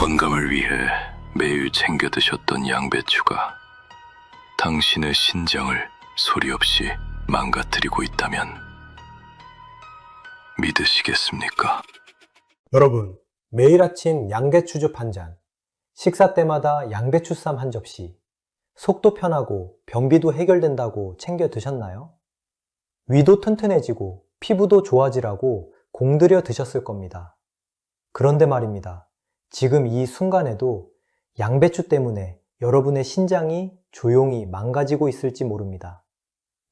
건강을 위해 매일 챙겨 드셨던 양배추가 당신의 신장을 소리 없이 망가뜨리고 있다면 믿으시겠습니까? 여러분, 매일 아침 양배추즙 한 잔, 식사 때마다 양배추쌈 한 접시, 속도 편하고 변비도 해결된다고 챙겨 드셨나요? 위도 튼튼해지고 피부도 좋아지라고 공들여 드셨을 겁니다. 그런데 말입니다. 지금 이 순간에도 양배추 때문에 여러분의 신장이 조용히 망가지고 있을지 모릅니다.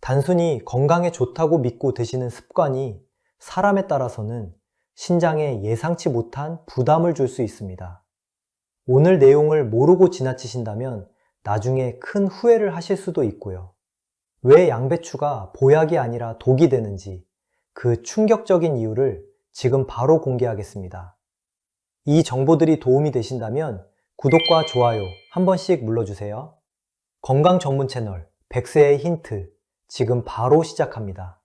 단순히 건강에 좋다고 믿고 드시는 습관이 사람에 따라서는 신장에 예상치 못한 부담을 줄 수 있습니다. 오늘 내용을 모르고 지나치신다면 나중에 큰 후회를 하실 수도 있고요. 왜 양배추가 보약이 아니라 독이 되는지 그 충격적인 이유를 지금 바로 공개하겠습니다. 이 정보들이 도움이 되신다면 구독과 좋아요 한 번씩 눌러주세요. 건강 전문 채널 백세의 힌트 지금 바로 시작합니다.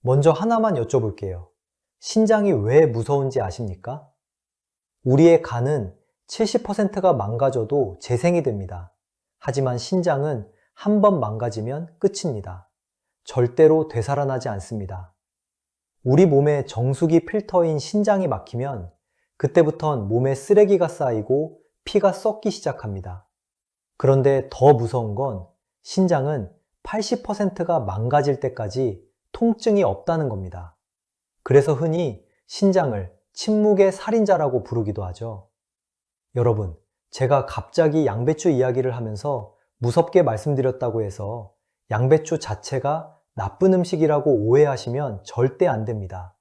먼저 하나만 여쭤볼게요. 신장이 왜 무서운지 아십니까? 우리의 간은 70%가 망가져도 재생이 됩니다. 하지만 신장은 한 번 망가지면 끝입니다. 절대로 되살아나지 않습니다. 우리 몸의 정수기 필터인 신장이 막히면 그때부턴 몸에 쓰레기가 쌓이고 피가 썩기 시작합니다. 그런데 더 무서운 건 신장은 80%가 망가질 때까지 통증이 없다는 겁니다. 그래서 흔히 신장을 침묵의 살인자라고 부르기도 하죠. 여러분, 제가 갑자기 양배추 이야기를 하면서 무섭게 말씀드렸다고 해서 양배추 자체가 나쁜 음식이라고 오해하시면 절대 안 됩니다.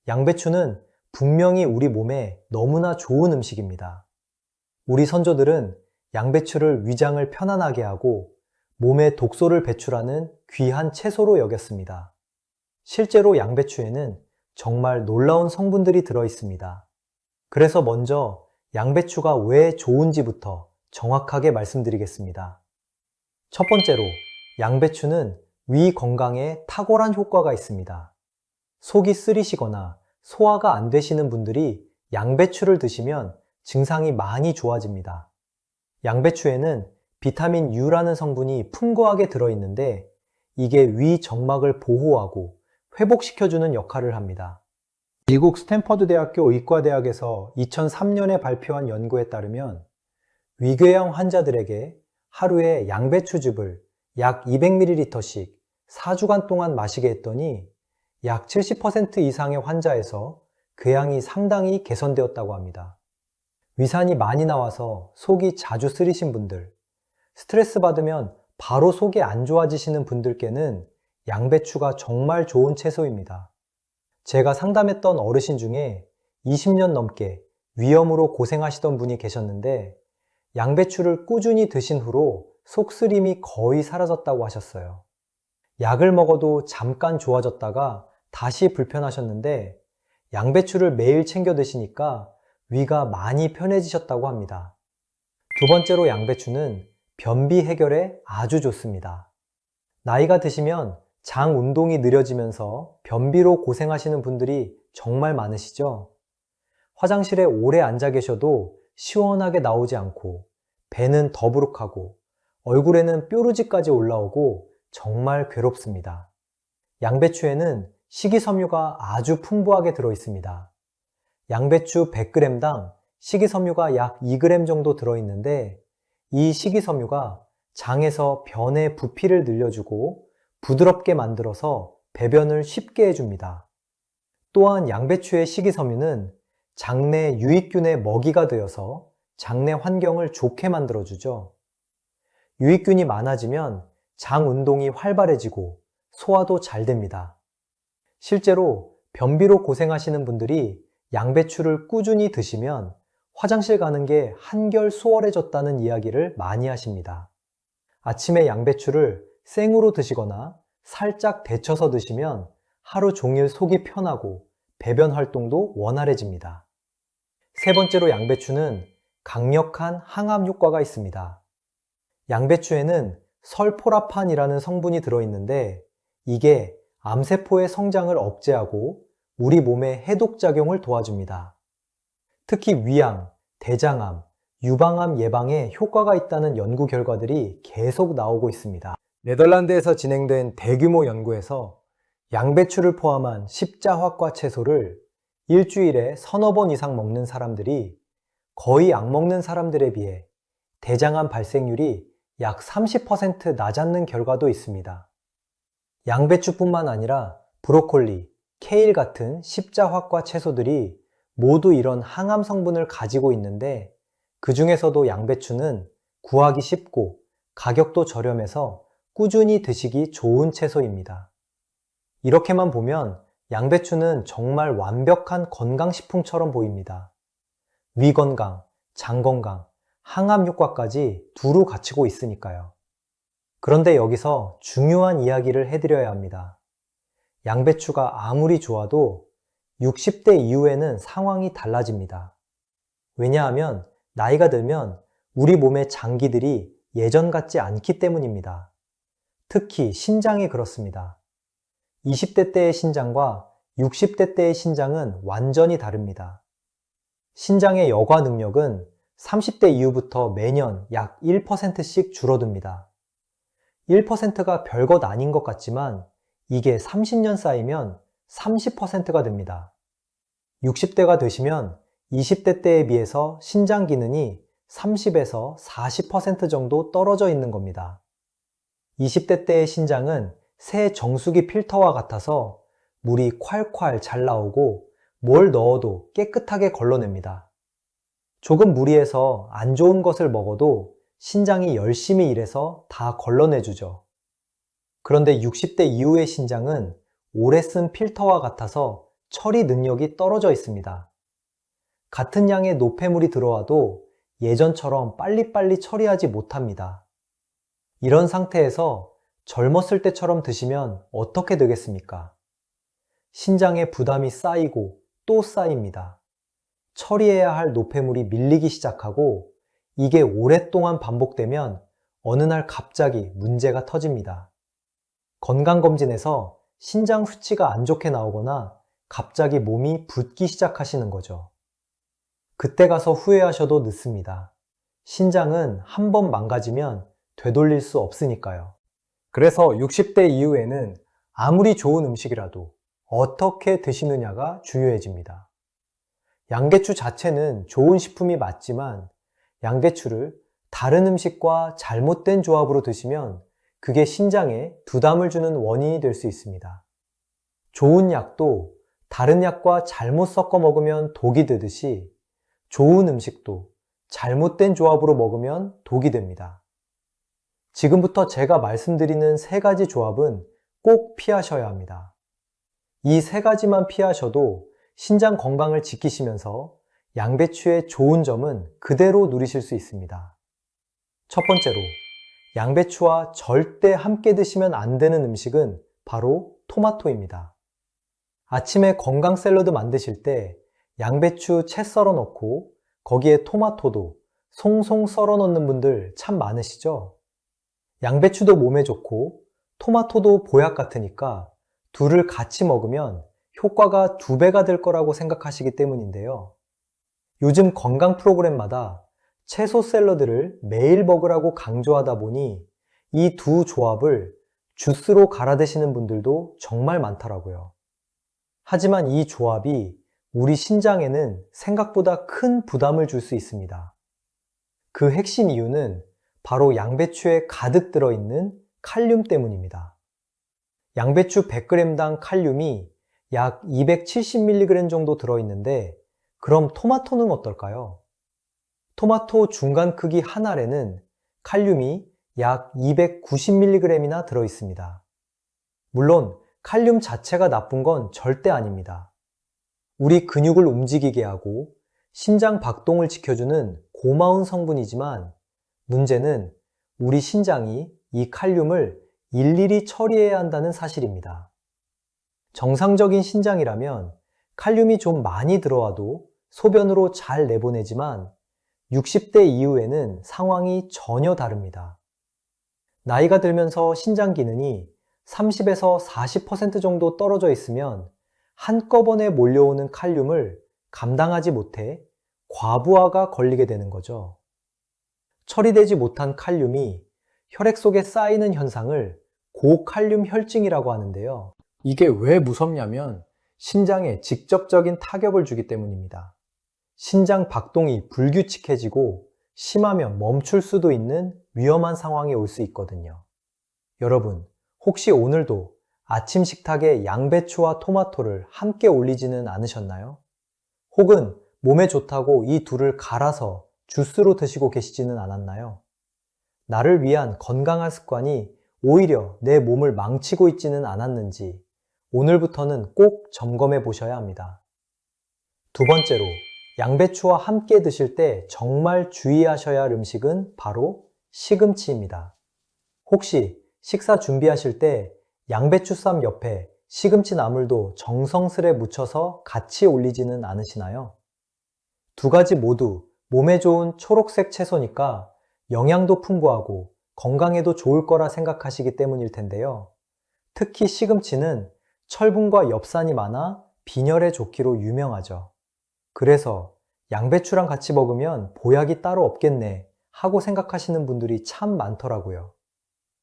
양배추는 분명히 우리 몸에 너무나 좋은 음식입니다. 우리 선조들은 양배추를 위장을 편안하게 하고 몸에 독소를 배출하는 귀한 채소로 여겼습니다. 실제로 양배추에는 정말 놀라운 성분들이 들어 있습니다. 그래서 먼저 양배추가 왜 좋은지부터 정확하게 말씀드리겠습니다. 첫 번째로, 양배추는 위 건강에 탁월한 효과가 있습니다. 속이 쓰리시거나 소화가 안 되시는 분들이 양배추를 드시면 증상이 많이 좋아집니다. 양배추에는 비타민 U라는 성분이 풍부하게 들어있는데 이게 위 정막을 보호하고 회복시켜주는 역할을 합니다. 미국 스탠퍼드 대학교 의과대학에서 2003년에 발표한 연구에 따르면 위궤양 환자들에게 하루에 양배추즙을 약 200ml씩 4주간 동안 마시게 했더니 약 70% 이상의 환자에서 궤양이 상당히 개선되었다고 합니다. 위산이 많이 나와서 속이 자주 쓰리신 분들, 스트레스 받으면 바로 속이 안 좋아지시는 분들께는 양배추가 정말 좋은 채소입니다. 제가 상담했던 어르신 중에 20년 넘게 위염으로 고생하시던 분이 계셨는데 양배추를 꾸준히 드신 후로 속쓰림이 거의 사라졌다고 하셨어요. 약을 먹어도 잠깐 좋아졌다가 다시 불편하셨는데 양배추를 매일 챙겨 드시니까 위가 많이 편해지셨다고 합니다. 두 번째로 양배추는 변비 해결에 아주 좋습니다. 나이가 드시면 장 운동이 느려지면서 변비로 고생하시는 분들이 정말 많으시죠? 화장실에 오래 앉아 계셔도 시원하게 나오지 않고 배는 더부룩하고 얼굴에는 뾰루지까지 올라오고 정말 괴롭습니다. 양배추에는 식이섬유가 아주 풍부하게 들어 있습니다. 양배추 100g당 식이섬유가 약 2g 정도 들어있는데 이 식이섬유가 장에서 변의 부피를 늘려주고 부드럽게 만들어서 배변을 쉽게 해줍니다. 또한 양배추의 식이섬유는 장내 유익균의 먹이가 되어서 장내 환경을 좋게 만들어주죠. 유익균이 많아지면 장 운동이 활발해지고 소화도 잘 됩니다. 실제로 변비로 고생하시는 분들이 양배추를 꾸준히 드시면 화장실 가는 게 한결 수월해졌다는 이야기를 많이 하십니다. 아침에 양배추를 생으로 드시거나 살짝 데쳐서 드시면 하루 종일 속이 편하고 배변 활동도 원활해집니다. 세 번째로 양배추는 강력한 항암 효과가 있습니다. 양배추에는 설포라판이라는 성분이 들어있는데 이게 암세포의 성장을 억제하고 우리 몸의 해독작용을 도와줍니다. 특히 위암, 대장암, 유방암 예방에 효과가 있다는 연구 결과들이 계속 나오고 있습니다. 네덜란드에서 진행된 대규모 연구에서 양배추를 포함한 십자화과 채소를 일주일에 서너 번 이상 먹는 사람들이 거의 안 먹는 사람들에 비해 대장암 발생률이 약 30% 낮았는 결과도 있습니다. 양배추뿐만 아니라 브로콜리, 케일 같은 십자화과 채소들이 모두 이런 항암 성분을 가지고 있는데 그 중에서도 양배추는 구하기 쉽고 가격도 저렴해서 꾸준히 드시기 좋은 채소입니다. 이렇게만 보면 양배추는 정말 완벽한 건강식품처럼 보입니다. 위 건강, 장 건강, 항암 효과까지 두루 갖추고 있으니까요. 그런데 여기서 중요한 이야기를 해드려야 합니다. 양배추가 아무리 좋아도 60대 이후에는 상황이 달라집니다. 왜냐하면 나이가 들면 우리 몸의 장기들이 예전 같지 않기 때문입니다. 특히 신장이 그렇습니다. 20대 때의 신장과 60대 때의 신장은 완전히 다릅니다. 신장의 여과 능력은 30대 이후부터 매년 약 1%씩 줄어듭니다. 1%가 별것 아닌 것 같지만 이게 30년 쌓이면 30%가 됩니다. 60대가 되시면 20대 때에 비해서 신장 기능이 30에서 40% 정도 떨어져 있는 겁니다. 20대 때의 신장은 새 정수기 필터와 같아서 물이 콸콸 잘 나오고 뭘 넣어도 깨끗하게 걸러냅니다. 조금 무리해서 안 좋은 것을 먹어도 신장이 열심히 일해서 다 걸러내주죠. 그런데 60대 이후의 신장은 오래 쓴 필터와 같아서 처리 능력이 떨어져 있습니다. 같은 양의 노폐물이 들어와도 예전처럼 빨리빨리 처리하지 못합니다. 이런 상태에서 젊었을 때처럼 드시면 어떻게 되겠습니까? 신장에 부담이 쌓이고 또 쌓입니다. 처리해야 할 노폐물이 밀리기 시작하고 이게 오랫동안 반복되면 어느 날 갑자기 문제가 터집니다. 건강검진에서 신장 수치가 안 좋게 나오거나 갑자기 몸이 붓기 시작하시는 거죠. 그때 가서 후회하셔도 늦습니다. 신장은 한 번 망가지면 되돌릴 수 없으니까요. 그래서 60대 이후에는 아무리 좋은 음식이라도 어떻게 드시느냐가 중요해집니다. 양배추 자체는 좋은 식품이 맞지만 양배추를 다른 음식과 잘못된 조합으로 드시면 그게 신장에 부담을 주는 원인이 될 수 있습니다. 좋은 약도 다른 약과 잘못 섞어 먹으면 독이 되듯이 좋은 음식도 잘못된 조합으로 먹으면 독이 됩니다. 지금부터 제가 말씀드리는 세 가지 조합은 꼭 피하셔야 합니다. 이 세 가지만 피하셔도 신장 건강을 지키시면서 양배추의 좋은 점은 그대로 누리실 수 있습니다. 첫 번째로, 양배추와 절대 함께 드시면 안 되는 음식은 바로 토마토입니다. 아침에 건강 샐러드 만드실 때 양배추 채 썰어 넣고 거기에 토마토도 송송 썰어 넣는 분들 참 많으시죠? 양배추도 몸에 좋고 토마토도 보약 같으니까 둘을 같이 먹으면 효과가 2배가 될 거라고 생각하시기 때문인데요. 요즘 건강 프로그램마다 채소 샐러드를 매일 먹으라고 강조하다 보니 이 두 조합을 주스로 갈아 드시는 분들도 정말 많더라고요. 하지만 이 조합이 우리 신장에는 생각보다 큰 부담을 줄 수 있습니다. 그 핵심 이유는 바로 양배추에 가득 들어있는 칼륨 때문입니다. 양배추 100g당 칼륨이 약 270mg 정도 들어있는데 그럼 토마토는 어떨까요? 토마토 중간 크기 한 알에는 칼륨이 약 290mg이나 들어있습니다. 물론 칼륨 자체가 나쁜 건 절대 아닙니다. 우리 근육을 움직이게 하고 심장 박동을 지켜주는 고마운 성분이지만 문제는 우리 신장이 이 칼륨을 일일이 처리해야 한다는 사실입니다. 정상적인 신장이라면 칼륨이 좀 많이 들어와도 소변으로 잘 내보내지만 60대 이후에는 상황이 전혀 다릅니다. 나이가 들면서 신장 기능이 30에서 40% 정도 떨어져 있으면 한꺼번에 몰려오는 칼륨을 감당하지 못해 과부하가 걸리게 되는 거죠. 처리되지 못한 칼륨이 혈액 속에 쌓이는 현상을 고칼륨 혈증이라고 하는데요. 이게 왜 무섭냐면 신장에 직접적인 타격을 주기 때문입니다. 신장 박동이 불규칙해지고 심하면 멈출 수도 있는 위험한 상황이 올 수 있거든요. 여러분, 혹시 오늘도 아침 식탁에 양배추와 토마토를 함께 올리지는 않으셨나요? 혹은 몸에 좋다고 이 둘을 갈아서 주스로 드시고 계시지는 않았나요? 나를 위한 건강한 습관이 오히려 내 몸을 망치고 있지는 않았는지 오늘부터는 꼭 점검해 보셔야 합니다. 두 번째로, 양배추와 함께 드실 때 정말 주의하셔야 할 음식은 바로 시금치입니다. 혹시 식사 준비하실 때 양배추 쌈 옆에 시금치 나물도 정성스레 묻혀서 같이 올리지는 않으시나요? 두 가지 모두 몸에 좋은 초록색 채소니까 영양도 풍부하고 건강에도 좋을 거라 생각하시기 때문일 텐데요. 특히 시금치는 철분과 엽산이 많아 빈혈에 좋기로 유명하죠. 그래서 양배추랑 같이 먹으면 보약이 따로 없겠네 하고 생각하시는 분들이 참 많더라고요.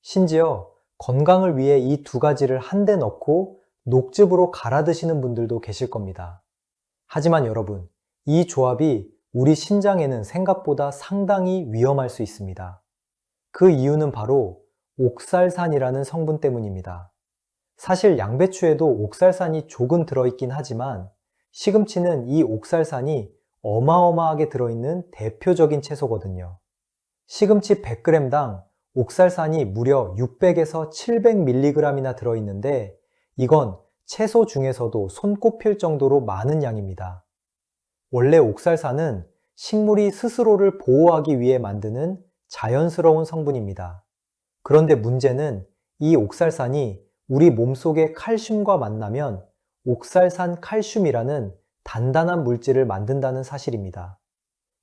심지어 건강을 위해 이 두 가지를 한데 넣고 녹즙으로 갈아 드시는 분들도 계실 겁니다. 하지만 여러분, 이 조합이 우리 신장에는 생각보다 상당히 위험할 수 있습니다. 그 이유는 바로 옥살산이라는 성분 때문입니다. 사실 양배추에도 옥살산이 조금 들어있긴 하지만 시금치는 이 옥살산이 어마어마하게 들어있는 대표적인 채소거든요. 시금치 100g당 옥살산이 무려 600에서 700mg이나 들어있는데 이건 채소 중에서도 손꼽힐 정도로 많은 양입니다. 원래 옥살산은 식물이 스스로를 보호하기 위해 만드는 자연스러운 성분입니다. 그런데 문제는 이 옥살산이 우리 몸속의 칼슘과 만나면 옥살산 칼슘이라는 단단한 물질을 만든다는 사실입니다.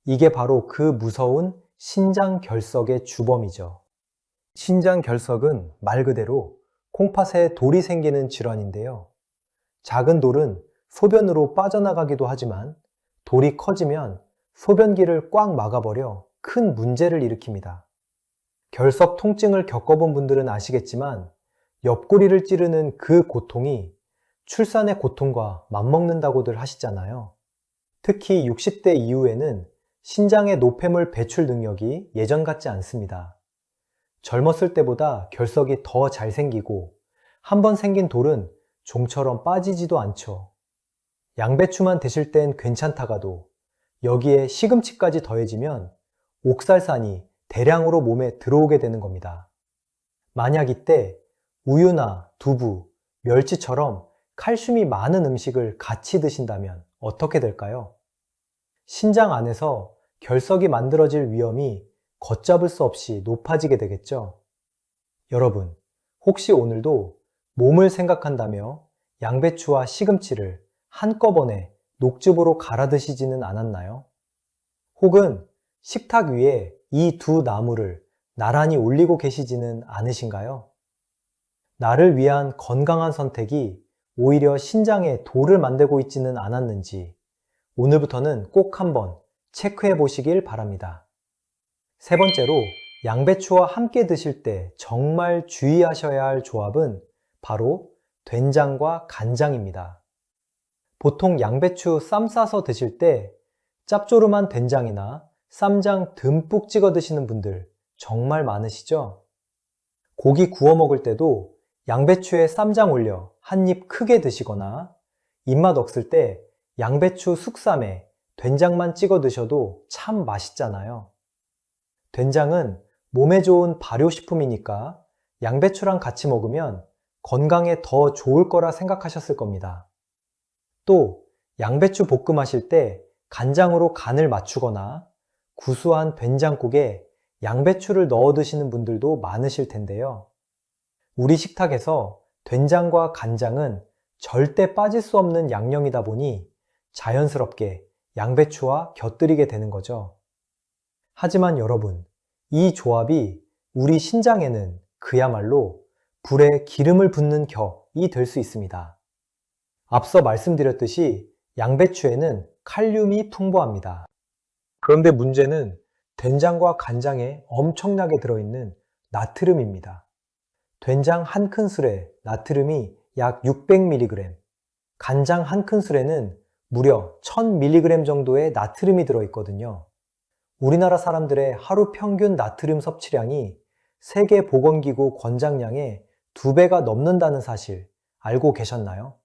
이게 바로 그 무서운 신장 결석의 주범이죠. 신장 결석은 말 그대로 콩팥에 돌이 생기는 질환인데요. 작은 돌은 소변으로 빠져나가기도 하지만 돌이 커지면 소변기를 꽉 막아버려 큰 문제를 일으킵니다. 결석 통증을 겪어본 분들은 아시겠지만 옆구리를 찌르는 그 고통이 출산의 고통과 맞먹는다고들 하시잖아요. 특히 60대 이후에는 신장의 노폐물 배출 능력이 예전 같지 않습니다. 젊었을 때보다 결석이 더 잘 생기고 한번 생긴 돌은 좀처럼 빠지지도 않죠. 양배추만 드실 땐 괜찮다가도 여기에 시금치까지 더해지면 옥살산이 대량으로 몸에 들어오게 되는 겁니다. 만약 이때 우유나 두부, 멸치처럼 칼슘이 많은 음식을 같이 드신다면 어떻게 될까요? 신장 안에서 결석이 만들어질 위험이 걷잡을 수 없이 높아지게 되겠죠. 여러분, 혹시 오늘도 몸을 생각한다며 양배추와 시금치를 한꺼번에 녹즙으로 갈아 드시지는 않았나요? 혹은 식탁 위에 이 두 나무를 나란히 올리고 계시지는 않으신가요? 나를 위한 건강한 선택이 오히려 신장에 돌을 만들고 있지는 않았는지 오늘부터는 꼭 한번 체크해 보시길 바랍니다. 세 번째로, 양배추와 함께 드실 때 정말 주의하셔야 할 조합은 바로 된장과 간장입니다. 보통 양배추 쌈 싸서 드실 때 짭조름한 된장이나 쌈장 듬뿍 찍어 드시는 분들 정말 많으시죠? 고기 구워 먹을 때도 양배추에 쌈장 올려 한 입 크게 드시거나 입맛 없을 때 양배추 숙쌈에 된장만 찍어 드셔도 참 맛있잖아요. 된장은 몸에 좋은 발효식품이니까 양배추랑 같이 먹으면 건강에 더 좋을 거라 생각하셨을 겁니다. 또 양배추 볶음 하실 때 간장으로 간을 맞추거나 구수한 된장국에 양배추를 넣어 드시는 분들도 많으실 텐데요. 우리 식탁에서 된장과 간장은 절대 빠질 수 없는 양념이다 보니 자연스럽게 양배추와 곁들이게 되는 거죠. 하지만 여러분, 이 조합이 우리 신장에는 그야말로 불에 기름을 붓는 격이 될 수 있습니다. 앞서 말씀드렸듯이 양배추에는 칼륨이 풍부합니다. 그런데 문제는 된장과 간장에 엄청나게 들어있는 나트륨입니다. 된장 한 큰술에 나트륨이 약 600mg, 간장 한 큰술에는 무려 1000mg 정도의 나트륨이 들어있거든요. 우리나라 사람들의 하루 평균 나트륨 섭취량이 세계보건기구 권장량의 2배가 넘는다는 사실 알고 계셨나요?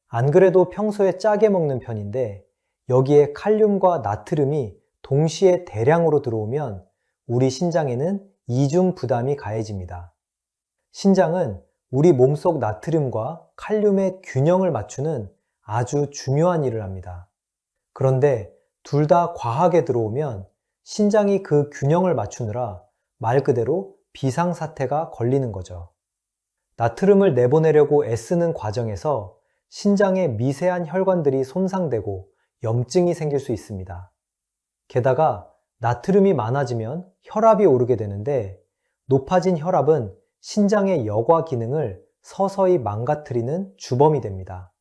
안 그래도 평소에 짜게 먹는 편인데 여기에 칼륨과 나트륨이 동시에 대량으로 들어오면 우리 신장에는 이중 부담이 가해집니다. 신장은 우리 몸속 나트륨과 칼륨의 균형을 맞추는 아주 중요한 일을 합니다. 그런데 둘 다 과하게 들어오면 신장이 그 균형을 맞추느라 말 그대로 비상사태가 걸리는 거죠. 나트륨을 내보내려고 애쓰는 과정에서 신장의 미세한 혈관들이 손상되고 염증이 생길 수 있습니다. 게다가 나트륨이 많아지면 혈압이 오르게 되는데 높아진 혈압은 신장의 여과 기능을 서서히 망가뜨리는 주범이 됩니다.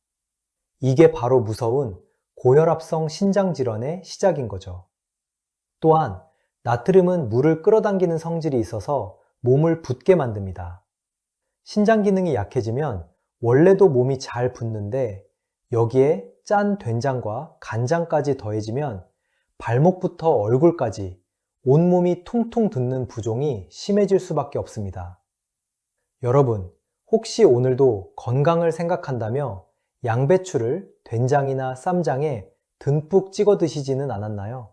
이게 바로 무서운 고혈압성 신장질환의 시작인 거죠. 또한 나트륨은 물을 끌어당기는 성질이 있어서 몸을 붓게 만듭니다. 신장 기능이 약해지면 원래도 몸이 잘 붓는데 여기에 짠 된장과 간장까지 더해지면 발목부터 얼굴까지 온몸이 퉁퉁 붓는 부종이 심해질 수밖에 없습니다. 여러분, 혹시 오늘도 건강을 생각한다며 양배추를 된장이나 쌈장에 듬뿍 찍어 드시지는 않았나요?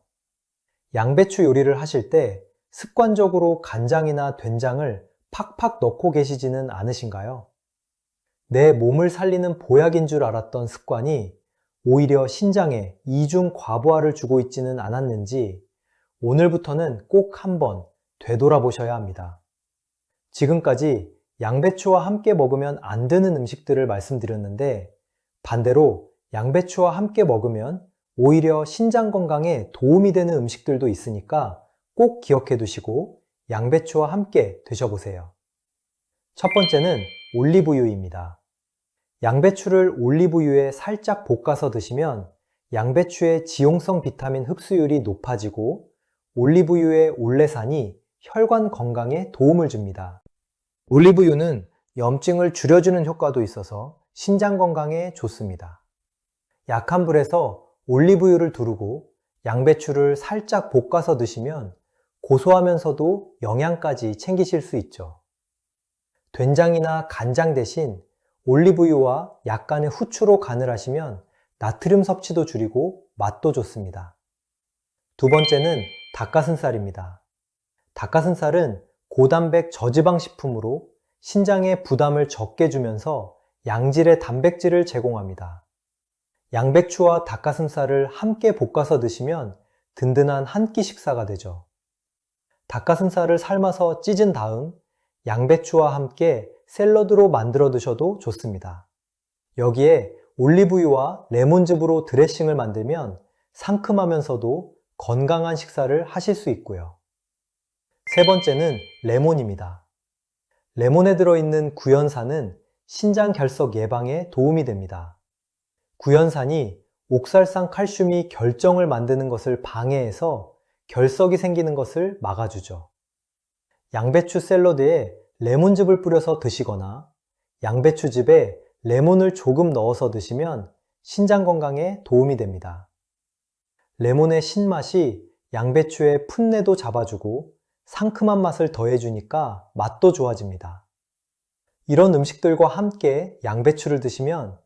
양배추 요리를 하실 때 습관적으로 간장이나 된장을 팍팍 넣고 계시지는 않으신가요? 내 몸을 살리는 보약인 줄 알았던 습관이 오히려 신장에 이중 과부하를 주고 있지는 않았는지 오늘부터는 꼭 한번 되돌아보셔야 합니다. 지금까지 양배추와 함께 먹으면 안 되는 음식들을 말씀드렸는데 반대로 양배추와 함께 먹으면 오히려 신장 건강에 도움이 되는 음식들도 있으니까 꼭 기억해 두시고 양배추와 함께 드셔보세요. 첫 번째는 올리브유입니다. 양배추를 올리브유에 살짝 볶아서 드시면 양배추의 지용성 비타민 흡수율이 높아지고 올리브유의 올레산이 혈관 건강에 도움을 줍니다. 올리브유는 염증을 줄여주는 효과도 있어서 신장 건강에 좋습니다. 약한 불에서 올리브유를 두르고 양배추를 살짝 볶아서 드시면 고소하면서도 영양까지 챙기실 수 있죠. 된장이나 간장 대신 올리브유와 약간의 후추로 간을 하시면 나트륨 섭취도 줄이고 맛도 좋습니다. 두 번째는 닭가슴살입니다. 닭가슴살은 고단백 저지방 식품으로 신장에 부담을 적게 주면서 양질의 단백질을 제공합니다. 양배추와 닭가슴살을 함께 볶아서 드시면 든든한 한 끼 식사가 되죠. 닭가슴살을 삶아서 찢은 다음 양배추와 함께 샐러드로 만들어 드셔도 좋습니다. 여기에 올리브유와 레몬즙으로 드레싱을 만들면 상큼하면서도 건강한 식사를 하실 수 있고요. 세 번째는 레몬입니다. 레몬에 들어있는 구연산은 신장 결석 예방에 도움이 됩니다. 구연산이 옥살산 칼슘이 결정을 만드는 것을 방해해서 결석이 생기는 것을 막아주죠. 양배추 샐러드에 레몬즙을 뿌려서 드시거나 양배추즙에 레몬을 조금 넣어서 드시면 신장 건강에 도움이 됩니다. 레몬의 신맛이 양배추의 풋내도 잡아주고 상큼한 맛을 더해주니까 맛도 좋아집니다. 이런 음식들과 함께 양배추를 드시면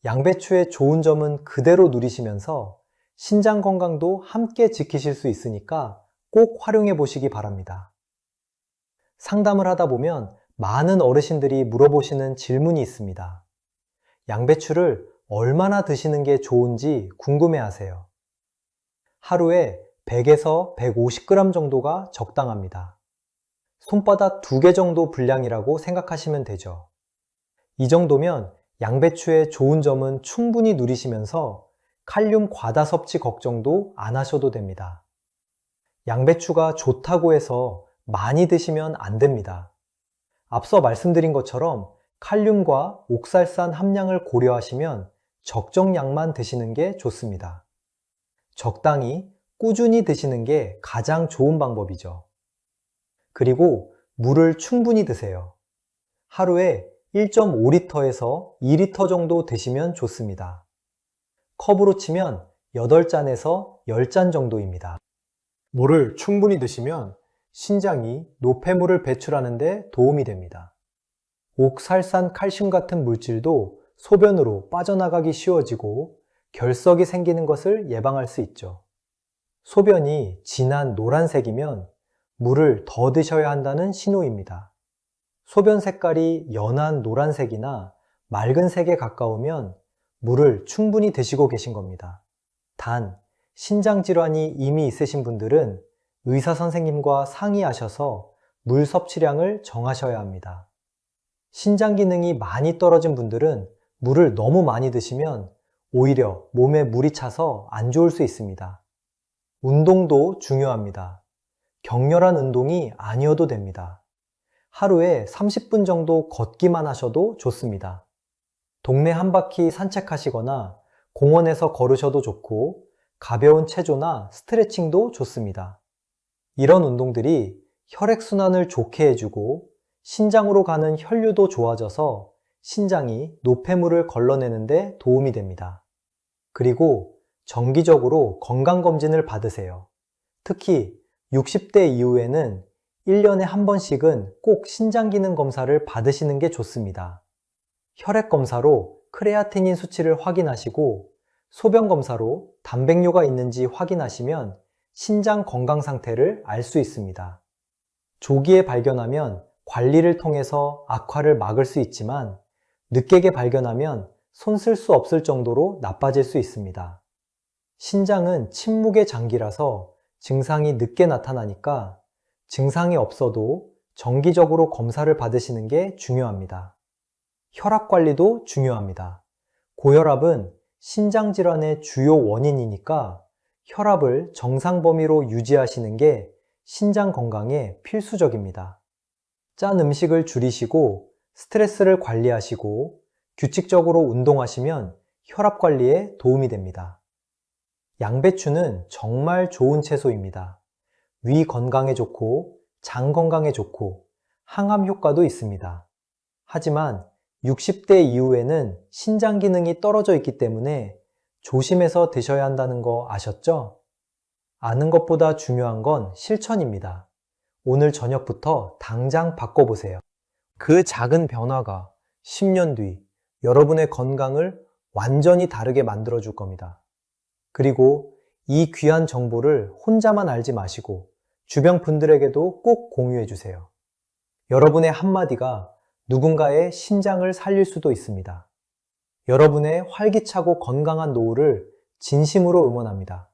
양배추의 좋은 점은 그대로 누리시면서 신장 건강도 함께 지키실 수 있으니까 꼭 활용해 보시기 바랍니다. 상담을 하다 보면 많은 어르신들이 물어보시는 질문이 있습니다. 양배추를 얼마나 드시는 게 좋은지 궁금해 하세요. 하루에 100에서 150g 정도가 적당합니다. 손바닥 2개 정도 분량이라고 생각하시면 되죠. 이 정도면 양배추의 좋은 점은 충분히 누리시면서 칼륨 과다 섭취 걱정도 안 하셔도 됩니다. 양배추가 좋다고 해서 많이 드시면 안 됩니다. 앞서 말씀드린 것처럼 칼륨과 옥살산 함량을 고려하시면 적정량만 드시는 게 좋습니다. 적당히 꾸준히 드시는 게 가장 좋은 방법이죠. 그리고 물을 충분히 드세요. 하루에 1.5리터에서 2리터 정도 드시면 좋습니다. 컵으로 치면 8잔에서 10잔 정도입니다. 물을 충분히 드시면 신장이 노폐물을 배출하는 데 도움이 됩니다. 옥살산 칼슘 같은 물질도 소변으로 빠져나가기 쉬워지고 결석이 생기는 것을 예방할 수 있죠. 소변이 진한 노란색이면 물을 더 드셔야 한다는 신호입니다. 소변 색깔이 연한 노란색이나 맑은 색에 가까우면 물을 충분히 드시고 계신 겁니다. 단, 신장 질환이 이미 있으신 분들은 의사 선생님과 상의하셔서 물 섭취량을 정하셔야 합니다. 신장 기능이 많이 떨어진 분들은 물을 너무 많이 드시면 오히려 몸에 물이 차서 안 좋을 수 있습니다. 운동도 중요합니다. 격렬한 운동이 아니어도 됩니다. 하루에 30분 정도 걷기만 하셔도 좋습니다. 동네 한 바퀴 산책하시거나 공원에서 걸으셔도 좋고 가벼운 체조나 스트레칭도 좋습니다. 이런 운동들이 혈액순환을 좋게 해주고 신장으로 가는 혈류도 좋아져서 신장이 노폐물을 걸러내는 데 도움이 됩니다. 그리고 정기적으로 건강검진을 받으세요. 특히 60대 이후에는 1년에 한 번씩은 꼭 신장기능 검사를 받으시는 게 좋습니다. 혈액검사로 크레아티닌 수치를 확인하시고 소변검사로 단백뇨가 있는지 확인하시면 신장 건강 상태를 알 수 있습니다. 조기에 발견하면 관리를 통해서 악화를 막을 수 있지만 늦게 발견하면 손 쓸 수 없을 정도로 나빠질 수 있습니다. 신장은 침묵의 장기라서 증상이 늦게 나타나니까 증상이 없어도 정기적으로 검사를 받으시는 게 중요합니다. 혈압 관리도 중요합니다. 고혈압은 신장 질환의 주요 원인이니까 혈압을 정상 범위로 유지하시는 게 신장 건강에 필수적입니다. 짠 음식을 줄이시고 스트레스를 관리하시고 규칙적으로 운동하시면 혈압 관리에 도움이 됩니다. 양배추는 정말 좋은 채소입니다. 위 건강에 좋고 장 건강에 좋고 항암 효과도 있습니다. 하지만 60대 이후에는 신장 기능이 떨어져 있기 때문에 조심해서 드셔야 한다는 거 아셨죠? 아는 것보다 중요한 건 실천입니다. 오늘 저녁부터 당장 바꿔보세요. 그 작은 변화가 10년 뒤 여러분의 건강을 완전히 다르게 만들어줄 겁니다. 그리고 이 귀한 정보를 혼자만 알지 마시고 주변 분들에게도 꼭 공유해 주세요. 여러분의 한마디가 누군가의 신장을 살릴 수도 있습니다. 여러분의 활기차고 건강한 노후를 진심으로 응원합니다.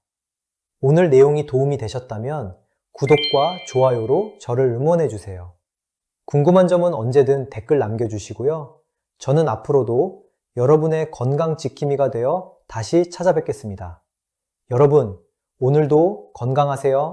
오늘 내용이 도움이 되셨다면 구독과 좋아요로 저를 응원해 주세요. 궁금한 점은 언제든 댓글 남겨주시고요. 저는 앞으로도 여러분의 건강 지킴이가 되어 다시 찾아뵙겠습니다. 여러분, 오늘도 건강하세요.